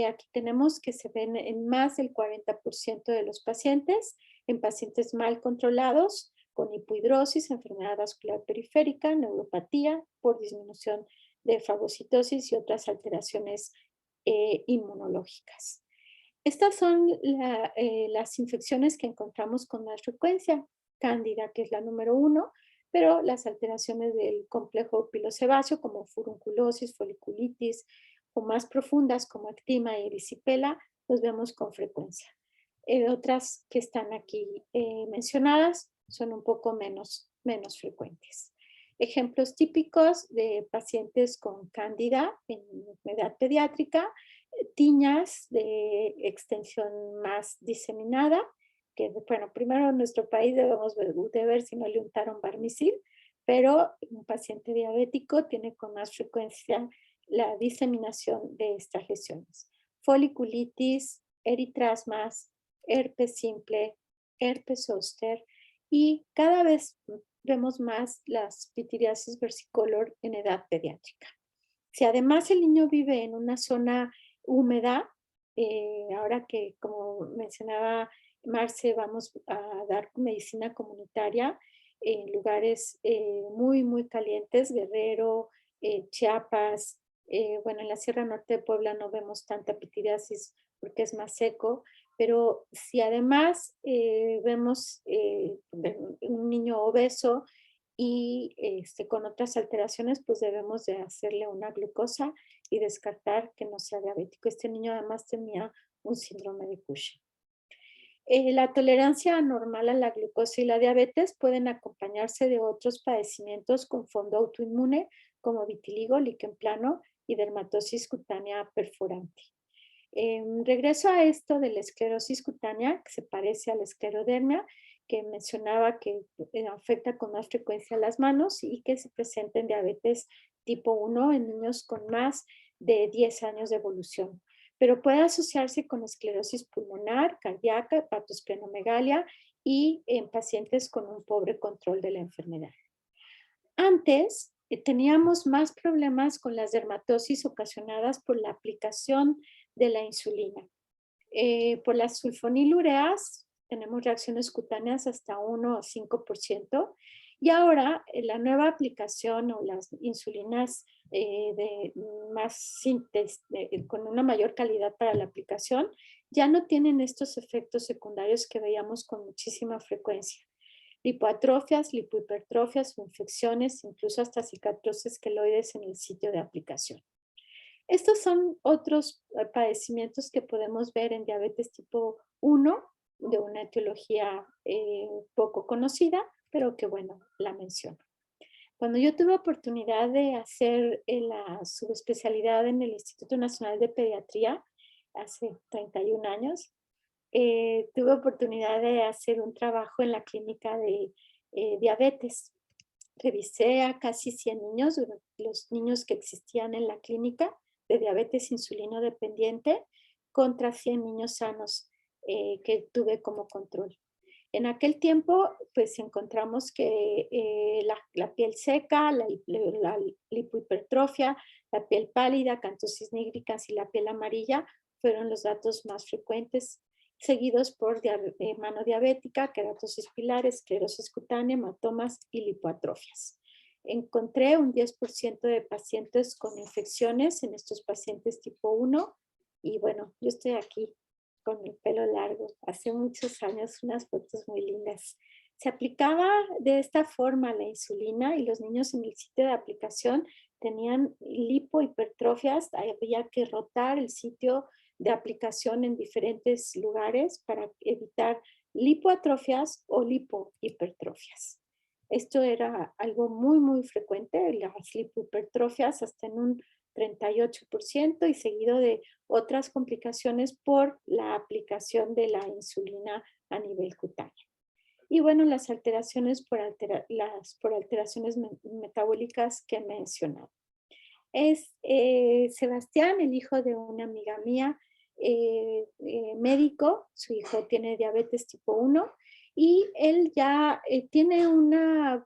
Aquí tenemos que se ven en más del 40% de los pacientes, en pacientes mal controlados, con hipohidrosis, enfermedad vascular periférica, neuropatía por disminución de fagocitosis y otras alteraciones inmunológicas. Estas son las infecciones que encontramos con más frecuencia. Cándida, que es la número 1, pero las alteraciones del complejo pilosebáceo como furunculosis, foliculitis o más profundas como ectima y erisipela, los vemos con frecuencia. Otras que están aquí mencionadas son un poco menos frecuentes. Ejemplos típicos de pacientes con cándida en edad pediátrica, tiñas de extensión más diseminada, que bueno, primero en nuestro país debemos de ver si no le untaron barnicil, pero un paciente diabético tiene con más frecuencia la diseminación de estas lesiones. Foliculitis, eritrasmas, herpes simple, herpes zóster y cada vez vemos más las pitiriasis versicolor en edad pediátrica. Si además el niño vive en una zona húmeda, ahora que como mencionaba Marce, vamos a dar medicina comunitaria en lugares muy calientes, Guerrero, Chiapas, bueno, en la Sierra Norte de Puebla no vemos tanta pitiriasis porque es más seco, pero si además vemos un niño obeso y con otras alteraciones, pues debemos de hacerle una glucosa y descartar que no sea diabético. Este niño además tenía un síndrome de Cushing. La tolerancia anormal a la glucosa y la diabetes pueden acompañarse de otros padecimientos con fondo autoinmune como vitiligo, líquen plano y dermatosis cutánea perforante. Regreso a esto de la esclerosis cutánea, que se parece a la esclerodermia, que mencionaba que afecta con más frecuencia las manos y que se presenta en diabetes tipo 1 en niños con más de 10 años de evolución. Pero puede asociarse con esclerosis pulmonar, cardíaca, hepatosplenomegalia y en pacientes con un pobre control de la enfermedad. Antes teníamos más problemas con las dermatosis ocasionadas por la aplicación de la insulina. Por las sulfonilureas tenemos reacciones cutáneas hasta 1 o 5%, y ahora la nueva aplicación o las insulinas de más síntesis, con una mayor calidad para la aplicación, ya no tienen estos efectos secundarios que veíamos con muchísima frecuencia. Lipoatrofias, lipohipertrofias o infecciones, incluso hasta cicatrices queloides en el sitio de aplicación. Estos son otros padecimientos que podemos ver en diabetes tipo 1, de una etiología poco conocida, pero que bueno, la menciono. Cuando yo tuve oportunidad de hacer la subespecialidad en el Instituto Nacional de Pediatría, hace 31 años, tuve oportunidad de hacer un trabajo en la clínica de diabetes. Revisé a casi 100 niños, los niños que existían en la clínica de diabetes insulino dependiente, contra 100 niños sanos que tuve como control. En aquel tiempo, pues encontramos que la piel seca, la lipohipertrofia, la piel pálida, cantosis nigricans y la piel amarilla fueron los datos más frecuentes, seguidos por mano diabética, queratosis pilar, esclerosis cutánea, hematomas y lipoatrofias. Encontré un 10% de pacientes con infecciones en estos pacientes tipo 1 y bueno, yo estoy aquí con el pelo largo, hace muchos años, unas fotos muy lindas. Se aplicaba de esta forma la insulina y los niños en el sitio de aplicación tenían lipohipertrofias, había que rotar el sitio de aplicación en diferentes lugares para evitar lipoatrofias o lipohipertrofias. Esto era algo muy frecuente, las lipohipertrofias hasta en un 38% y seguido de otras complicaciones por la aplicación de la insulina a nivel cutáneo. Y bueno, las alteraciones por alteraciones metabólicas que he mencionado. Es Sebastián, el hijo de una amiga mía, médico, su hijo tiene diabetes tipo 1 y él ya tiene una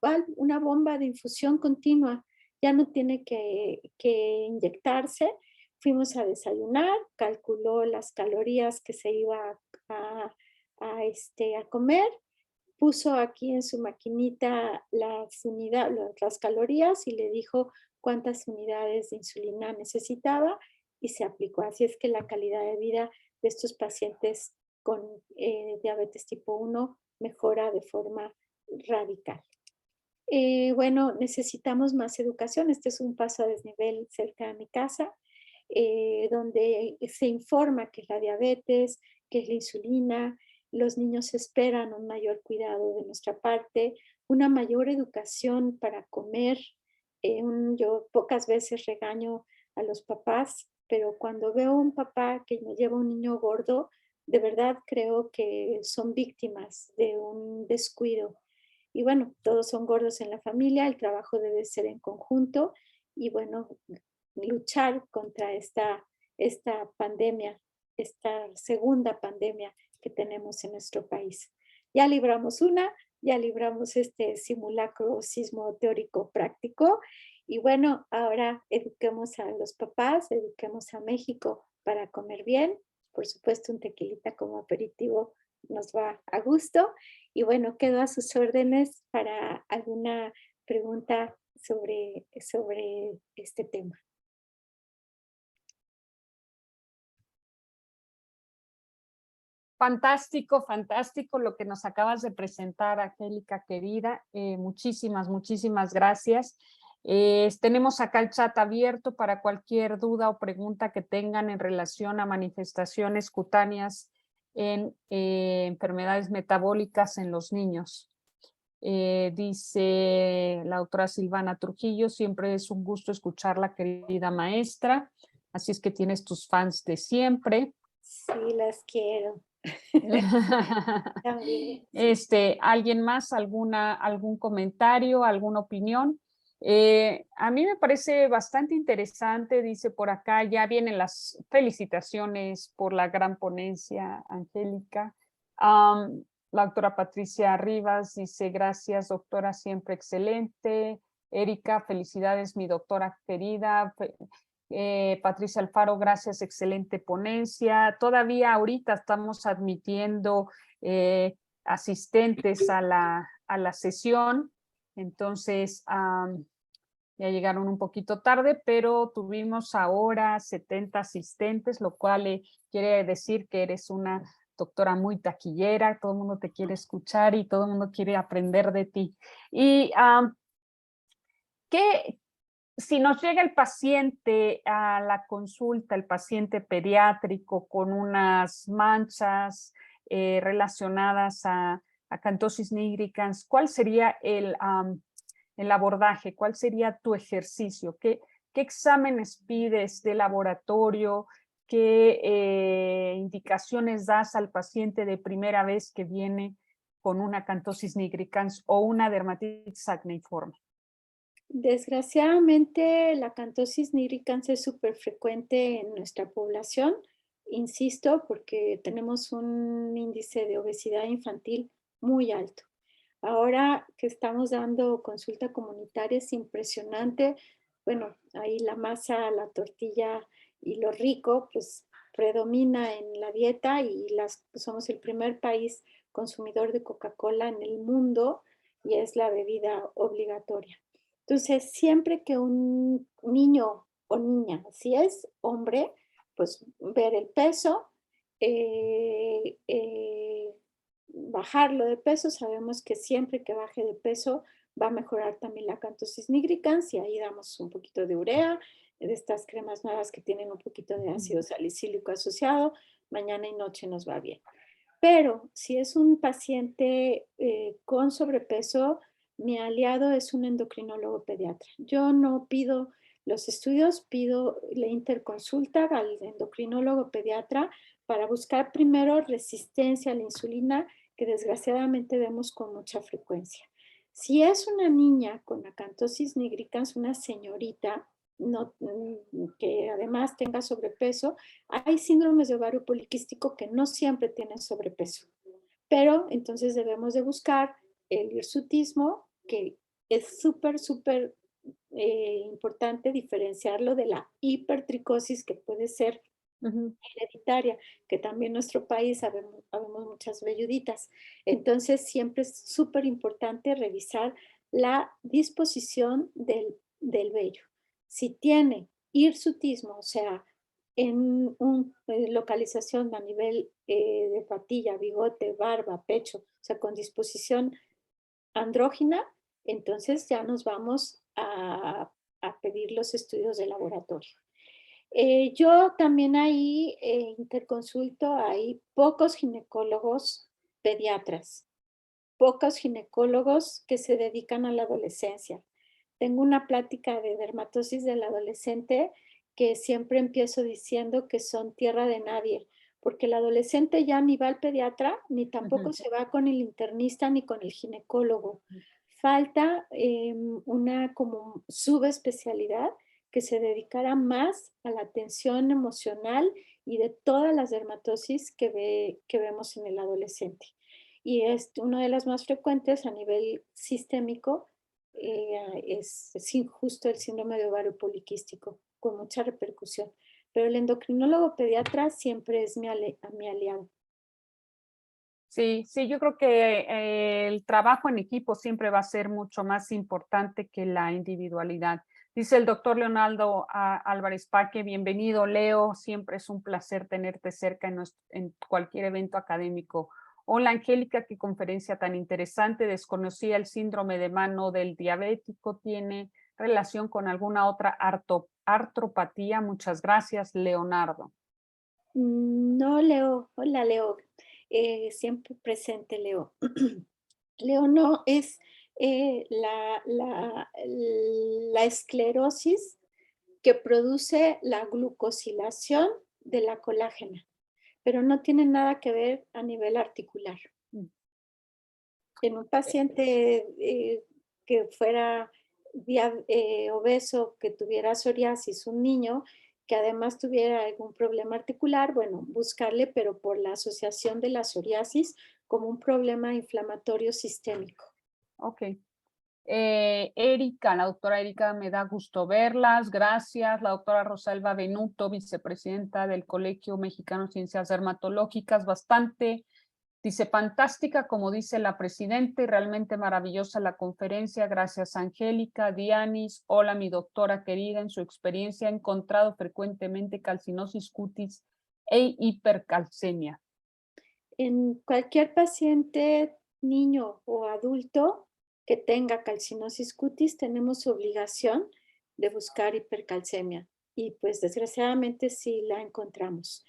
bomba de infusión continua, ya no tiene que inyectarse. Fuimos a desayunar, calculó las calorías que se iba a comer, puso aquí en su maquinita las calorías y le dijo cuántas unidades de insulina necesitaba y se aplicó. Así es que la calidad de vida de estos pacientes con diabetes tipo 1 mejora de forma radical. Bueno, necesitamos más educación. Este es un paso a desnivel cerca de mi casa, donde se informa qué es la diabetes, qué es la insulina. Los niños esperan un mayor cuidado de nuestra parte, una mayor educación para comer. Yo pocas veces regaño a los papás, pero cuando veo a un papá que me lleva un niño gordo, de verdad creo que son víctimas de un descuido. Y bueno, todos son gordos en la familia, el trabajo debe ser en conjunto y bueno, luchar contra esta pandemia, esta segunda pandemia que tenemos en nuestro país. Ya libramos una, ya libramos este simulacro sismo teórico práctico y bueno, ahora eduquemos a los papás, eduquemos a México para comer bien. Por supuesto, un tequilita como aperitivo nos va a gusto. Y bueno, quedo a sus órdenes para alguna pregunta sobre este tema. Fantástico, fantástico lo que nos acabas de presentar, Angélica querida. Muchísimas, muchísimas gracias. Tenemos acá el chat abierto para cualquier duda o pregunta que tengan en relación a manifestaciones cutáneas en enfermedades metabólicas en los niños. Dice la doctora Silvana Trujillo, siempre es un gusto escucharla, querida maestra. Así es que tienes tus fans de siempre. Sí, las quiero. También, sí. ¿Alguien más? ¿Algún comentario? ¿Alguna opinión? A mí me parece bastante interesante, dice por acá, ya vienen las felicitaciones por la gran ponencia, Angélica. La doctora Patricia Rivas dice, gracias, doctora, siempre excelente. Erika, felicidades, mi doctora querida. Patricia Alfaro, gracias, excelente ponencia. Todavía ahorita estamos admitiendo asistentes a la sesión, entonces ya llegaron un poquito tarde, pero tuvimos ahora 70 asistentes, lo cual quiere decir que eres una doctora muy taquillera, todo el mundo te quiere escuchar y todo el mundo quiere aprender de ti. Y si nos llega el paciente a la consulta, el paciente pediátrico con unas manchas relacionadas a acantosis nigricans, ¿cuál sería el abordaje? ¿Cuál sería tu ejercicio? ¿Qué exámenes pides de laboratorio? ¿Qué indicaciones das al paciente de primera vez que viene con una acantosis nigricans o una dermatitis acneiforme? Desgraciadamente, la acantosis nigricans es súper frecuente en nuestra población, insisto, porque tenemos un índice de obesidad infantil muy alto. Ahora que estamos dando consulta comunitaria es impresionante. Bueno, ahí la masa, la tortilla y lo rico, pues predomina en la dieta y somos el primer país consumidor de Coca-Cola en el mundo y es la bebida obligatoria. Entonces, siempre que un niño o niña, si es hombre, pues ver el peso, bajarlo de peso. Sabemos que siempre que baje de peso va a mejorar también la acantosis nigricans y ahí damos un poquito de urea, de estas cremas nuevas que tienen un poquito de ácido salicílico asociado. Mañana y noche nos va bien. Pero si es un paciente con sobrepeso, mi aliado es un endocrinólogo pediatra. Yo no pido los estudios, pido la interconsulta al endocrinólogo pediatra para buscar primero resistencia a la insulina, que desgraciadamente vemos con mucha frecuencia. Si es una niña con acantosis nigricans, una señorita, no, que además tenga sobrepeso, hay síndromes de ovario poliquístico que no siempre tienen sobrepeso, pero entonces debemos de buscar el hirsutismo, que es súper, súper importante diferenciarlo de la hipertricosis que puede ser hereditaria, que también en nuestro país sabemos muchas velluditas. Entonces siempre es súper importante revisar la disposición del vello. Si tiene hirsutismo, o sea, en una localización a nivel de patilla, bigote, barba, pecho, o sea, con disposición andrógina, entonces ya nos vamos a pedir los estudios de laboratorio. Yo también ahí interconsulto, hay pocos ginecólogos pediatras, pocos ginecólogos que se dedican a la adolescencia. Tengo una plática de dermatosis del adolescente que siempre empiezo diciendo que son tierra de nadie, porque el adolescente ya ni va al pediatra, ni tampoco se va con el internista ni con el ginecólogo. Falta una como subespecialidad que se dedicara más a la atención emocional y de todas las dermatosis que vemos en el adolescente. Y es una de las más frecuentes a nivel sistémico, es justo el síndrome de ovario poliquístico, con mucha repercusión. Pero el endocrinólogo pediatra siempre es mi aliado. Sí, sí, yo creo que el trabajo en equipo siempre va a ser mucho más importante que la individualidad. Dice el doctor Leonardo Álvarez Paque, bienvenido Leo, siempre es un placer tenerte cerca en cualquier evento académico. Hola Angélica, qué conferencia tan interesante, desconocía el síndrome de mano del diabético, ¿tiene relación con alguna otra artropatía? Muchas gracias, Leonardo. No, Leo. Hola, Leo. Siempre presente, Leo. Leo no es la esclerosis que produce la glucosilación de la colágena, pero no tiene nada que ver a nivel articular. En un paciente que fuera obeso, que tuviera psoriasis, un niño que además tuviera algún problema articular, bueno, buscarle, pero por la asociación de la psoriasis como un problema inflamatorio sistémico. Ok. Erika, la doctora Erika, me da gusto verlas, gracias. La doctora Rosalba Benuto, vicepresidenta del Colegio Mexicano de Ciencias Dermatológicas, bastante, dice, fantástica, como dice la presidenta, y realmente maravillosa la conferencia. Gracias, Angélica. Dianis, hola, mi doctora querida, en su experiencia ha encontrado frecuentemente calcinosis cutis e hipercalcemia. En cualquier paciente, niño o adulto que tenga calcinosis cutis, tenemos obligación de buscar hipercalcemia y pues desgraciadamente sí la encontramos.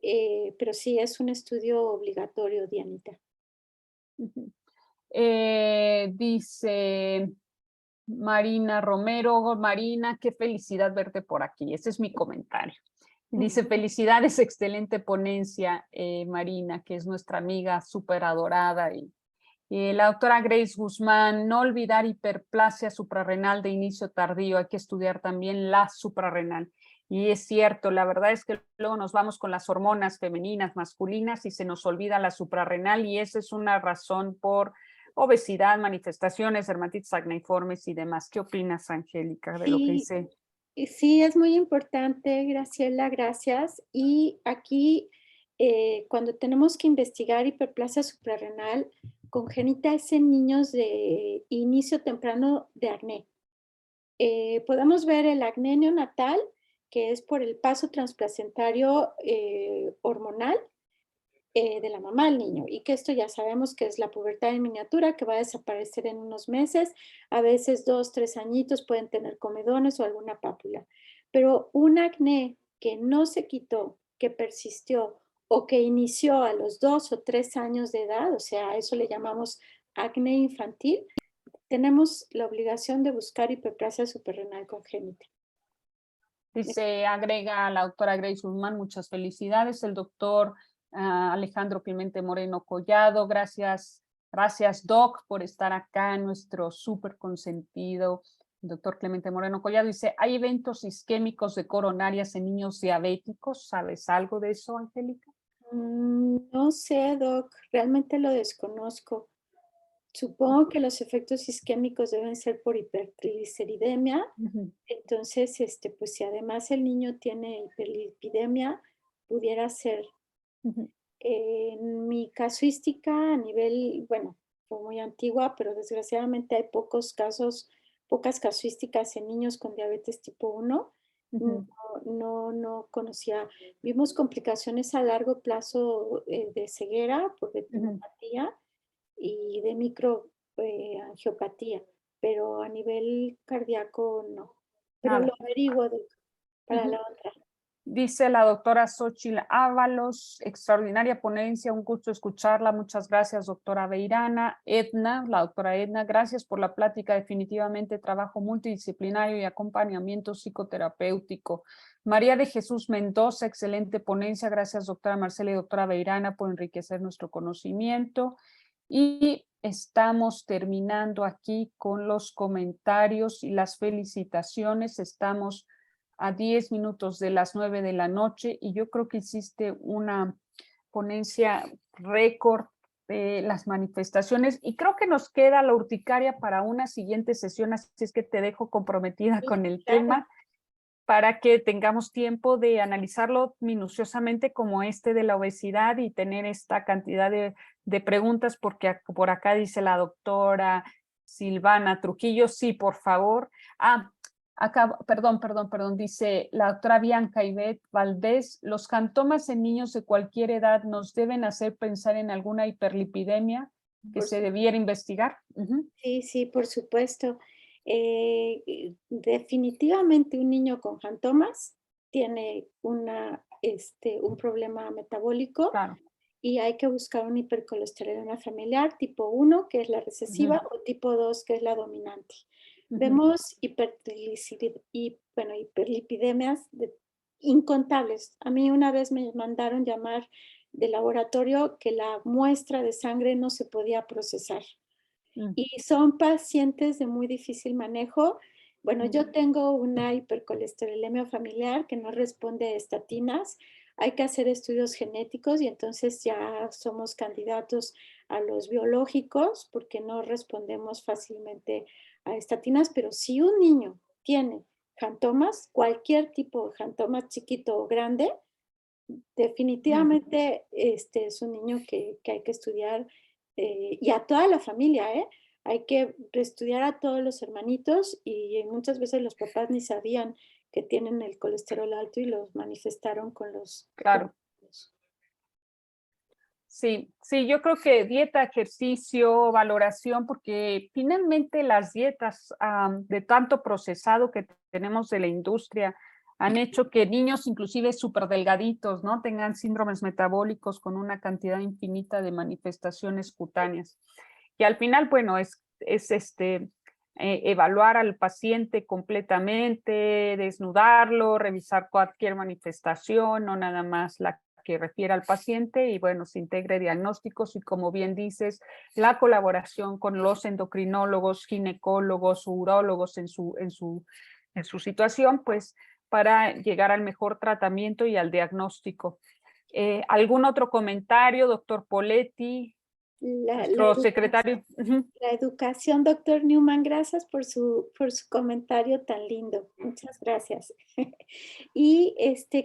Pero sí es un estudio obligatorio, Dianita. Dice Marina Romero, Marina, qué felicidad verte por aquí. Ese es mi comentario. Dice, felicidades, excelente ponencia, Marina, que es nuestra amiga súper adorada. Y la doctora Grace Guzmán, no olvidar hiperplasia suprarrenal de inicio tardío, hay que estudiar también la suprarrenal. Y es cierto, la verdad es que luego nos vamos con las hormonas femeninas, masculinas y se nos olvida la suprarrenal y esa es una razón por obesidad, manifestaciones, dermatitis acneiformes y demás. ¿Qué opinas, Angélica, de lo que Sí, dice? sí, es muy importante, Graciela, gracias. Y aquí, cuando tenemos que investigar hiperplasia suprarrenal congénita es en niños de inicio temprano de acné. Podemos ver el acné neonatal, que es por el paso transplacentario hormonal de la mamá al niño, y que esto ya sabemos que es la pubertad en miniatura, que va a desaparecer en unos meses, a veces 2, 3 añitos pueden tener comedones o alguna pápula, pero un acné que no se quitó, que persistió o que inició a los 2 o 3 años de edad, o sea, a eso le llamamos acné infantil, tenemos la obligación de buscar hiperplasia suprarrenal congénita. Dice, agrega la doctora Grace Guzmán, muchas felicidades. El doctor Alejandro Pimente Moreno Collado, gracias, gracias Doc por estar acá, nuestro súper consentido. El doctor Clemente Moreno Collado dice, ¿hay eventos isquémicos de coronarias en niños diabéticos? ¿Sabes algo de eso, Angélica? No sé, Doc, realmente lo desconozco. Supongo que los efectos isquémicos deben ser por hipertrigliceridemia. Entonces, pues si además el niño tiene hiperlipidemia, pudiera ser. En mi casuística a nivel, bueno, fue muy antigua, pero desgraciadamente hay pocos casos pocas casuísticas en niños con diabetes tipo 1. Ujú, No conocía. Vimos complicaciones a largo plazo de ceguera por ujú. retinopatía y de microangiopatía, pero a nivel cardíaco no. Pero lo Nada. averiguo para Ujú. la otra. Dice la doctora Xochitl Ábalos, extraordinaria ponencia, un gusto escucharla. Muchas gracias, doctora Beirana. Edna, la doctora Edna, gracias por la plática. Definitivamente trabajo multidisciplinario y acompañamiento psicoterapéutico. María de Jesús Mendoza, excelente ponencia. Gracias, doctora Marcela y doctora Beirana, por enriquecer nuestro conocimiento. Y estamos terminando aquí con los comentarios y las felicitaciones. Estamos a 10 minutos de las 9 de la noche y yo creo que hiciste una ponencia récord de las manifestaciones y creo que nos queda la urticaria para una siguiente sesión, así es que te dejo comprometida Sí, con el claro. tema para que tengamos tiempo de analizarlo minuciosamente como este de la obesidad y tener esta cantidad de preguntas, porque por acá dice la doctora Silvana Trujillo, sí, por favor. Acá, perdón, dice la doctora Bianca Ivette Valdés, los cantomas en niños de cualquier edad nos deben hacer pensar en alguna hiperlipidemia que Por se su debiera investigar. Sí, sí, por supuesto. Definitivamente un niño con jantomas tiene un problema metabólico Claro. y hay que buscar una hipercolesterolemia familiar tipo 1, que es la Ujú, recesiva, o tipo 2, que es la dominante. ujú, Vemos hiperlipidemias incontables. A mí una vez me mandaron llamar de laboratorio que la muestra de sangre no se podía procesar. mm, Y son pacientes de muy difícil manejo. Bueno, mm. yo tengo una hipercolesterolemia familiar que no responde a estatinas. Hay que hacer estudios genéticos y entonces ya somos candidatos a los biológicos porque no respondemos fácilmente a estatinas. Pero si un niño tiene jantomas, cualquier tipo de jantomas, chiquito o grande, Ujú. definitivamente es un niño que hay que estudiar y a toda la familia, ¿eh? Hay que estudiar a todos los hermanitos y muchas veces los papás ni sabían que tienen el colesterol alto y los manifestaron con Claro. los- Sí, sí, yo creo que dieta, ejercicio, valoración, porque finalmente las dietas de tanto procesado que tenemos de la industria han hecho que niños inclusive súper delgaditos, ¿no? Tengan síndromes metabólicos con una cantidad infinita de manifestaciones cutáneas. Y al final, bueno, evaluar al paciente completamente, desnudarlo, revisar cualquier manifestación, no nada más la que refiere al paciente y bueno, se integre diagnósticos y como bien dices, la colaboración con los endocrinólogos, ginecólogos, urólogos en su situación, pues para llegar al mejor tratamiento y al diagnóstico. ¿Algún otro comentario, doctor Poletti, la, la nuestro educación. secretario? Ujú. La educación, doctor Newman, gracias por su comentario tan lindo. Muchas gracias. Y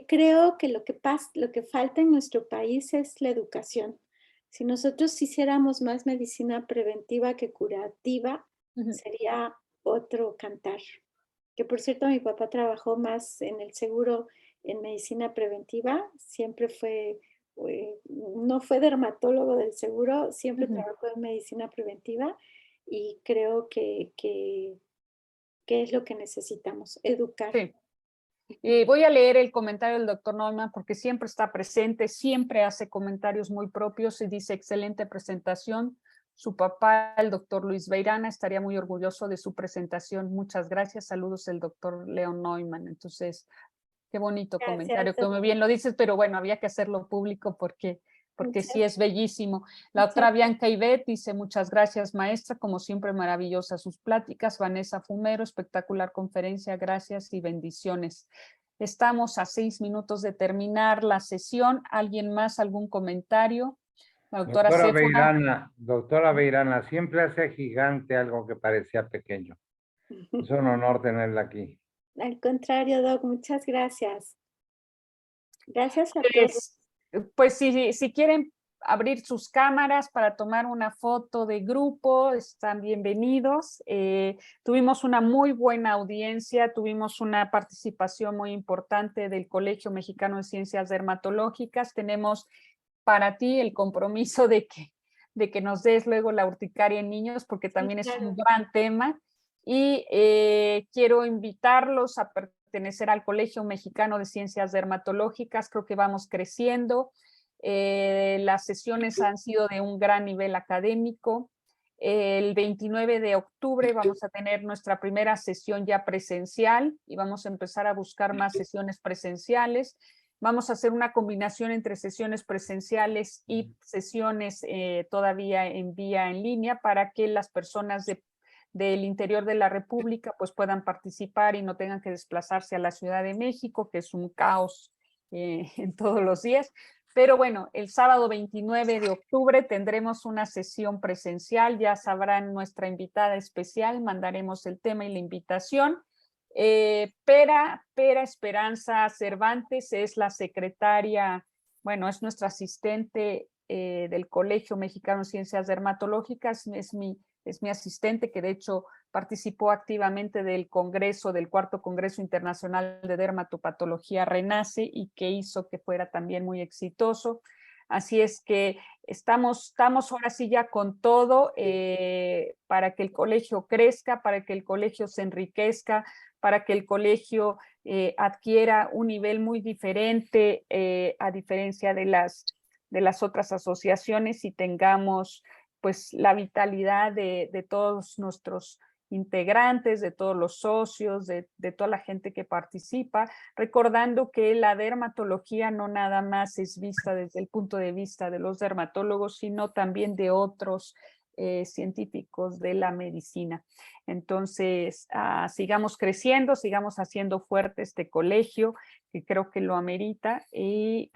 creo que lo que falta en nuestro país es la educación. Si nosotros hiciéramos más medicina preventiva que curativa, Ujú. sería otro cantar. Que por cierto, mi papá trabajó más en el seguro en medicina preventiva, siempre no fue dermatólogo del seguro, siempre Ujú. trabajó en medicina preventiva y creo que es lo que necesitamos, educar. Sí. Voy a leer el comentario del doctor Neumann porque siempre está presente, siempre hace comentarios muy propios y dice excelente presentación. Su papá, el doctor Luis Beirana, estaría muy orgulloso de su presentación. Muchas gracias. Saludos el doctor Leon Neumann. Entonces, qué bonito Gracias, comentario, como doctor. bien lo dices, pero bueno, había que hacerlo público porque Muchas, sí es bellísimo. La muchas doctora Bianca Ivette dice, muchas gracias, maestra, como siempre maravillosas sus pláticas. Vanessa Fumero, espectacular conferencia, gracias y bendiciones. Estamos a 6 minutos de terminar la sesión. ¿Alguien más, algún comentario? La doctora Séfora. Doctora Beirana, siempre hace gigante algo que parecía pequeño. Es un honor tenerla aquí. Al contrario, Doc, muchas gracias. Gracias a todos. Pues, si quieren abrir sus cámaras para tomar una foto de grupo, están bienvenidos. Tuvimos una muy buena audiencia, tuvimos una participación muy importante del Colegio Mexicano de Ciencias Dermatológicas. Tenemos para ti el compromiso de que nos des luego la urticaria en niños, porque también es un gran tema. Y quiero invitarlos a pertenecer al Colegio Mexicano de Ciencias Dermatológicas. Creo que vamos creciendo. Las sesiones han sido de un gran nivel académico. El 29 de octubre vamos a tener nuestra primera sesión ya presencial y vamos a empezar a buscar más sesiones presenciales. Vamos a hacer una combinación entre sesiones presenciales y sesiones todavía en vía en línea para que las personas del interior de la República pues puedan participar y no tengan que desplazarse a la Ciudad de México, que es un caos en todos los días. Pero bueno, el sábado 29 de octubre tendremos una sesión presencial, ya sabrán nuestra invitada especial, mandaremos el tema y la invitación. Pera Esperanza Cervantes es la secretaria, bueno, es nuestra asistente del Colegio Mexicano de Ciencias Dermatológicas, es mi asistente, que de hecho participó activamente del Congreso, del Cuarto Congreso Internacional de Dermatopatología Renace y que hizo que fuera también muy exitoso. Así es que estamos ahora sí ya con todo para que el colegio crezca, para que el colegio se enriquezca, para que el colegio adquiera un nivel muy diferente a diferencia de las otras asociaciones y tengamos pues la vitalidad de todos nuestros integrantes, de todos los socios, de toda la gente que participa, recordando que la dermatología no nada más es vista desde el punto de vista de los dermatólogos, sino también de otros científicos de la medicina. Entonces, sigamos creciendo, sigamos haciendo fuerte este colegio, que creo que lo amerita, y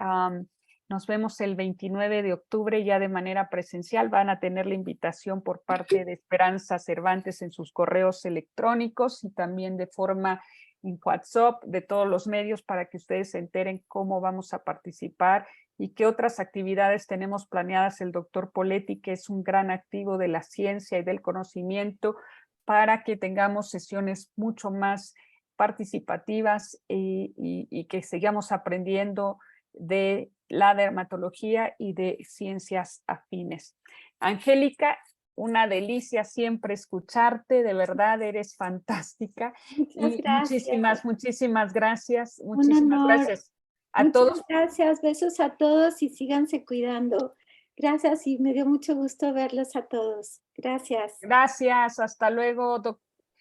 nos vemos el 29 de octubre ya de manera presencial. Van a tener la invitación por parte de Esperanza Cervantes en sus correos electrónicos y también de forma en WhatsApp de todos los medios para que ustedes se enteren cómo vamos a participar y qué otras actividades tenemos planeadas el doctor Poletti, que es un gran activo de la ciencia y del conocimiento, para que tengamos sesiones mucho más participativas y que sigamos aprendiendo de la dermatología y de ciencias afines. Angélica, una delicia siempre escucharte, de verdad eres fantástica. Muchas gracias. Muchísimas gracias. Un Muchísimas honor. gracias a Muchas todos. gracias. Besos a todos y síganse cuidando. Gracias y me dio mucho gusto verlos a todos. Gracias. Gracias, hasta luego, Buenas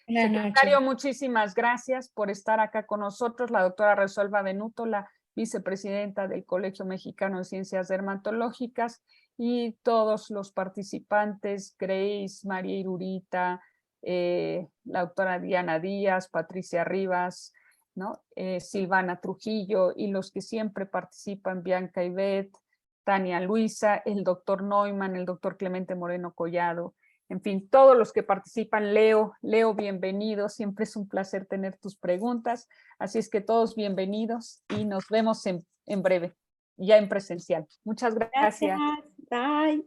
secretario, noches. muchísimas gracias por estar acá con nosotros, la doctora Resolva Benuto, la vicepresidenta del Colegio Mexicano de Ciencias Dermatológicas, y todos los participantes, Grace, María Irurita, la doctora Diana Díaz, Patricia Rivas, ¿no? Silvana Trujillo, y los que siempre participan, Bianca Ivette, Tania Luisa, el doctor Neumann, el doctor Clemente Moreno Collado, en fin, todos los que participan, Leo, bienvenido, siempre es un placer tener tus preguntas, así es que todos bienvenidos y nos vemos en breve, ya en presencial. Muchas gracias. Gracias. Bye.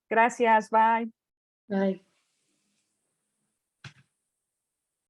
Gracias, bye. Bye.